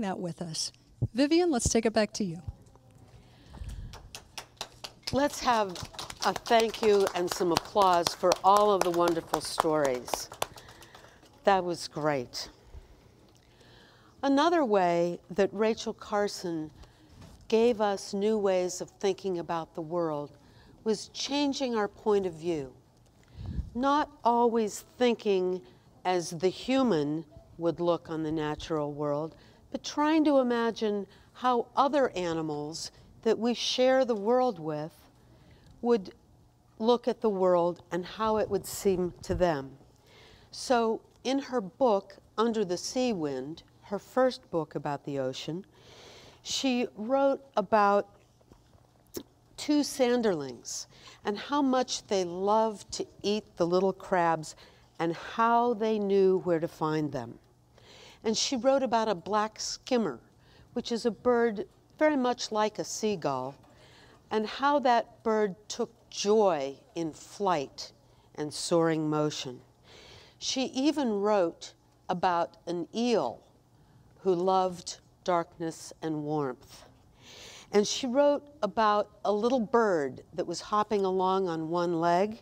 that with us. Vivian, let's take it back to you. Let's have a thank you and some applause for all of the wonderful stories. That was great. Another way that Rachel Carson gave us new ways of thinking about the world was changing our point of view. Not always thinking as the human would look on the natural world, but trying to imagine how other animals that we share the world with would look at the world and how it would seem to them. So in her book, Under the Sea Wind, her first book about the ocean, she wrote about two sanderlings and how much they loved to eat the little crabs and how they knew where to find them. And she wrote about a black skimmer, which is a bird very much like a seagull, and how that bird took joy in flight and soaring motion. She even wrote about an eel who loved darkness and warmth. And she wrote about a little bird that was hopping along on one leg.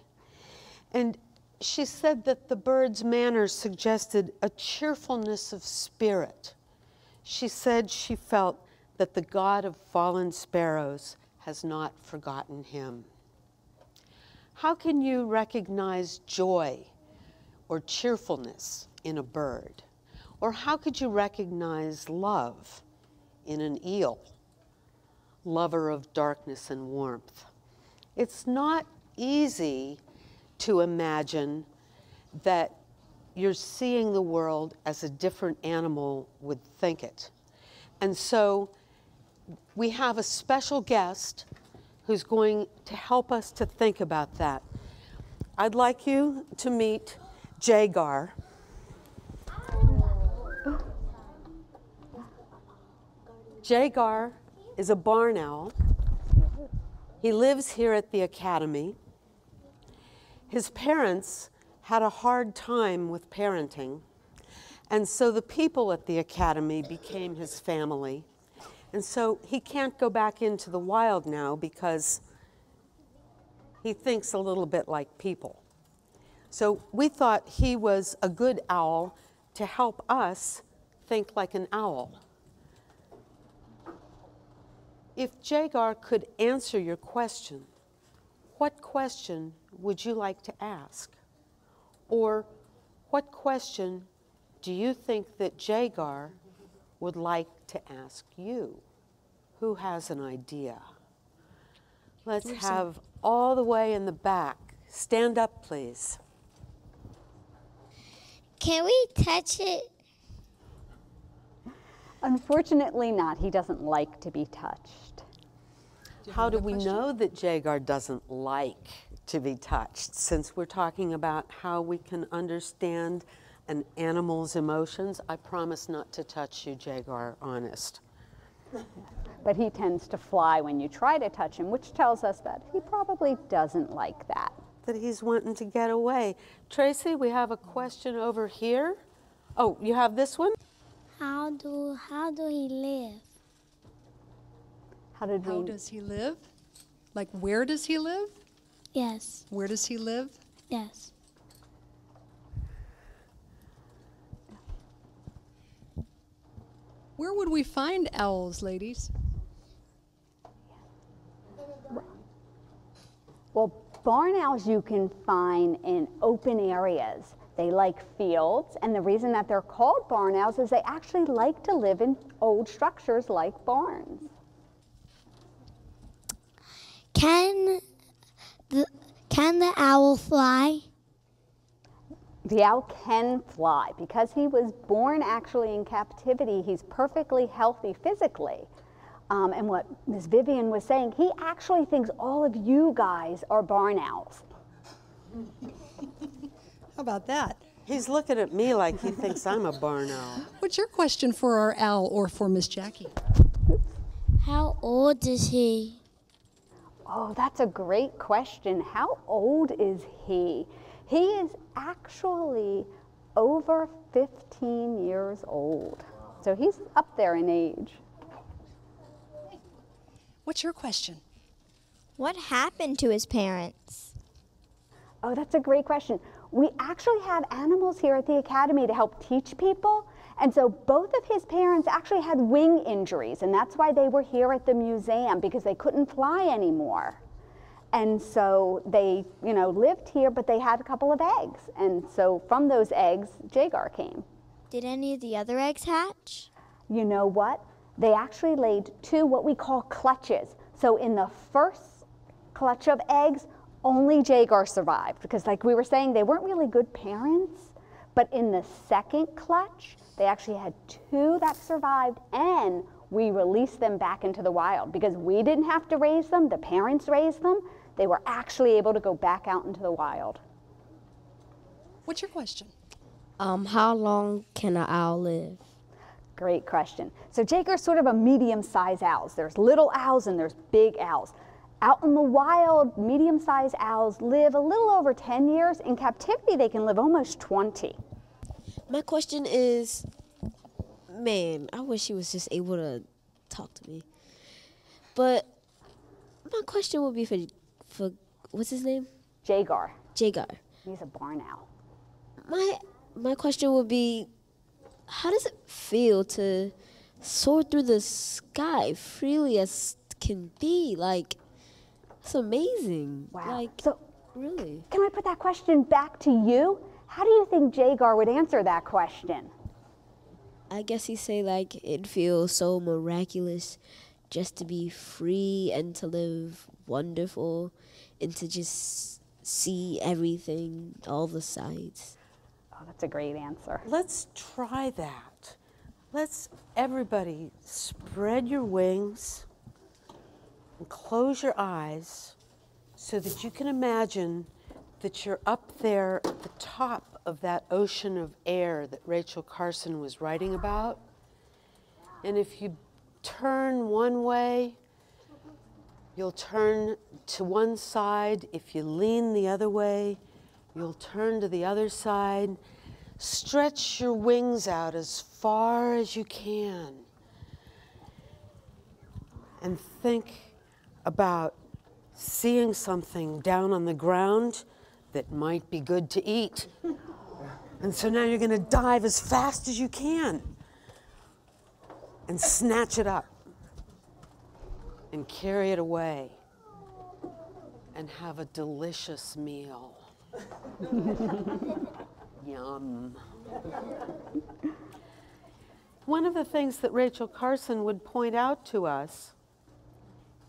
And she said that the bird's manners suggested a cheerfulness of spirit. She said she felt that the God of fallen sparrows has not forgotten him. How can you recognize joy or cheerfulness in a bird? Or how could you recognize love in an eel, lover of darkness and warmth? It's not easy to imagine that you're seeing the world as a different animal would think it. And so we have a special guest who's going to help us to think about that. I'd like you to meet Jagar. Jagar is a barn owl. He lives here at the academy. His parents had a hard time with parenting, and so the people at the academy became his family. And so he can't go back into the wild now because he thinks a little bit like people. So we thought he was a good owl to help us think like an owl. If Jagar could answer your question, what question would you like to ask? Or what question do you think that Jagar would like to ask you? Who has an idea? Let's have all the way in the back. Stand up, please. Can we touch it? Unfortunately not. He doesn't like to be touched. How do we know that Jagar doesn't like to be touched, since we're talking about how we can understand an animal's emotions? I promise not to touch you, Jagar, honest. But he tends to fly when you try to touch him, which tells us that he probably doesn't like that. That he's wanting to get away. Tracy, we have a question over here. Oh, you have this one? How do he live? How does he live? Like, where does he live? Yes. Where does he live? Yes. Where would we find owls, ladies? Well, barn owls you can find in open areas. They like fields, and the reason that they're called barn owls is they actually like to live in old structures like barns. Can the owl fly? The owl can fly. Because he was born actually in captivity, he's perfectly healthy physically. And what Ms. Vivian was saying, he actually thinks all of you guys are barn owls. How about that? He's looking at me like he thinks I'm a barn owl. What's your question for our owl or for Miss Jackie? How old is he? Oh, that's a great question. How old is he? He is actually over 15 years old. So he's up there in age. What's your question? What happened to his parents? Oh, that's a great question. We actually have animals here at the Academy to help teach people. And so both of his parents actually had wing injuries, and that's why they were here at the museum, because they couldn't fly anymore. And so they, lived here, but they had a couple of eggs. And so from those eggs, Jagar came. Did any of the other eggs hatch? You know what? They actually laid 2 what we call clutches. So in the first clutch of eggs, only Jagar survived, because like we were saying, they weren't really good parents. But in the second clutch, they actually had 2 that survived, and we released them back into the wild because we didn't have to raise them, the parents raised them. They were actually able to go back out into the wild. What's your question? How long can an owl live? Great question. So Jagar's sort of a medium-sized owl. There's little owls and there's big owls. Out in the wild, medium-sized owls live a little over 10 years. In captivity, they can live almost 20. My question is, man, I wish he was just able to talk to me. But my question would be for what's his name? Jagar. Jagar. He's a barn owl. My question would be, how does it feel to soar through the sky freely as can be? Like, it's amazing. Wow. Like, So really. can I put that question back to you? How do you think Jagar would answer that question? I guess he'd say, like, it feels so miraculous just to be free and to live wonderful and to just see everything, all the sights. Oh, that's a great answer. Let's try that. Let's, everybody, spread your wings and close your eyes so that you can imagine that you're up there at the top of that ocean of air that Rachel Carson was writing about. And if you turn one way, you'll turn to one side. If you lean the other way, you'll turn to the other side. Stretch your wings out as far as you can. And think about seeing something down on the ground that might be good to eat. And so now you're going to dive as fast as you can and snatch it up and carry it away and have a delicious meal. Yum. One of the things that Rachel Carson would point out to us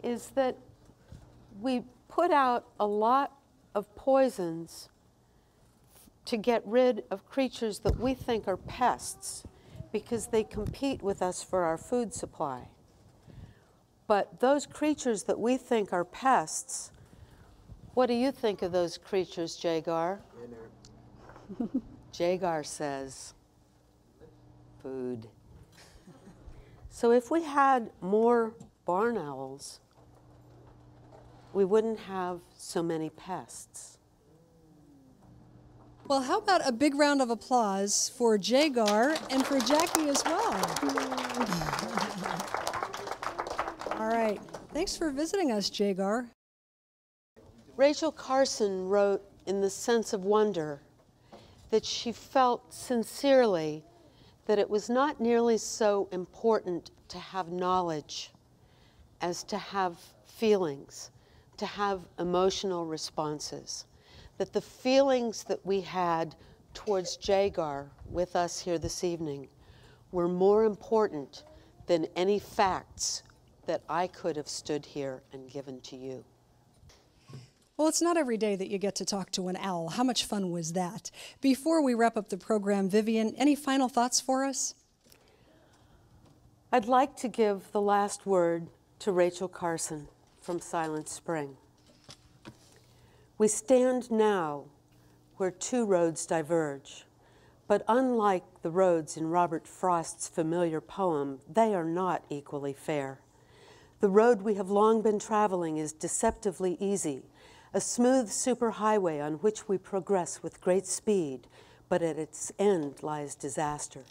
is that we put out a lot of poisons to get rid of creatures that we think are pests because they compete with us for our food supply. But those creatures that we think are pests, what do you think of those creatures, Jagar? Jagar says, food. So if we had more barn owls, we wouldn't have so many pests. Well, how about a big round of applause for Jagar and for Jackie as well? All right. Thanks for visiting us, Jagar. Rachel Carson wrote in The Sense of Wonder that she felt sincerely that it was not nearly so important to have knowledge as to have feelings, to have emotional responses. That the feelings that we had towards Jagar with us here this evening were more important than any facts that I could have stood here and given to you. Well, it's not every day that you get to talk to an owl. How much fun was that? Before we wrap up the program, Vivian, any final thoughts for us? I'd like to give the last word to Rachel Carson from Silent Spring. We stand now where 2 roads diverge, but unlike the roads in Robert Frost's familiar poem, they are not equally fair. The road we have long been traveling is deceptively easy, a smooth superhighway on which we progress with great speed, but at its end lies disaster.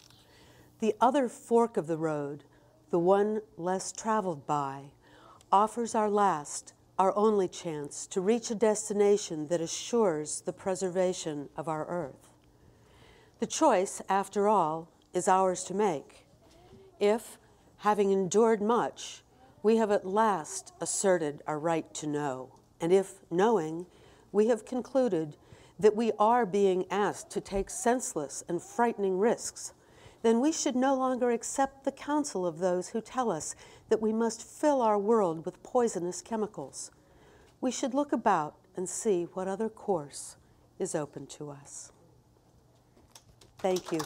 The other fork of the road, the one less traveled by, offers our last, our only chance to reach a destination that assures the preservation of our earth. The choice, after all, is ours to make. If, having endured much, we have at last asserted our right to know, and if, knowing, we have concluded that we are being asked to take senseless and frightening risks, then we should no longer accept the counsel of those who tell us that we must fill our world with poisonous chemicals. We should look about and see what other course is open to us. Thank you.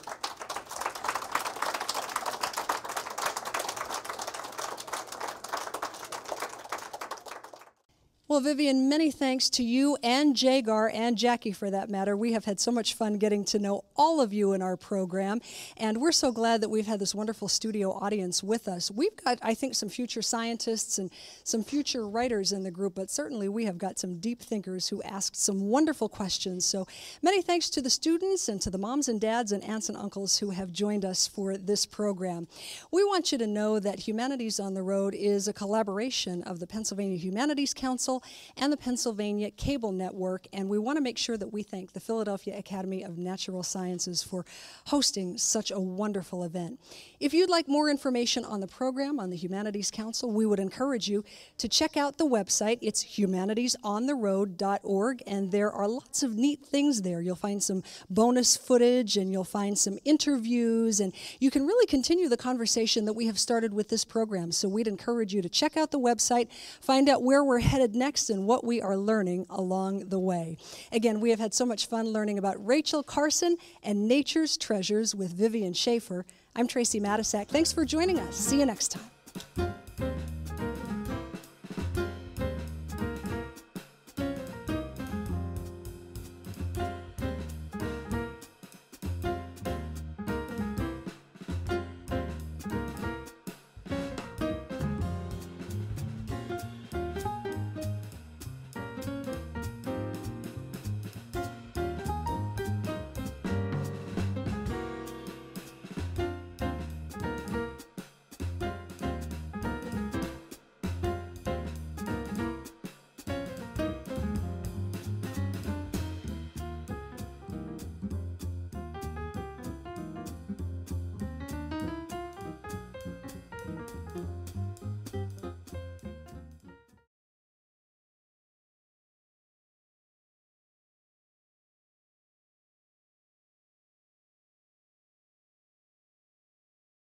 Well, Vivian, many thanks to you and Jagar and Jackie for that matter. We have had so much fun getting to know all of you in our program, and we're so glad that we've had this wonderful studio audience with us. We've got, I think, some future scientists and some future writers in the group, but certainly we have got some deep thinkers who asked some wonderful questions. So many thanks to the students and to the moms and dads and aunts and uncles who have joined us for this program. We want you to know that Humanities on the Road is a collaboration of the Pennsylvania Humanities Council and the Pennsylvania Cable Network, and we want to make sure that we thank the Philadelphia Academy of Natural Sciences for hosting such a wonderful event. If you'd like more information on the program, on the Humanities Council, we would encourage you to check out the website. It's humanitiesontheroad.org, and there are lots of neat things there. You'll find some bonus footage, and you'll find some interviews, and you can really continue the conversation that we have started with this program. So we'd encourage you to check out the website, find out where we're headed next, and what we are learning along the way. Again, we have had so much fun learning about Rachel Carson and nature's treasures with Vivian Schaefer. I'm Tracy Matisak. Thanks for joining us. See you next time.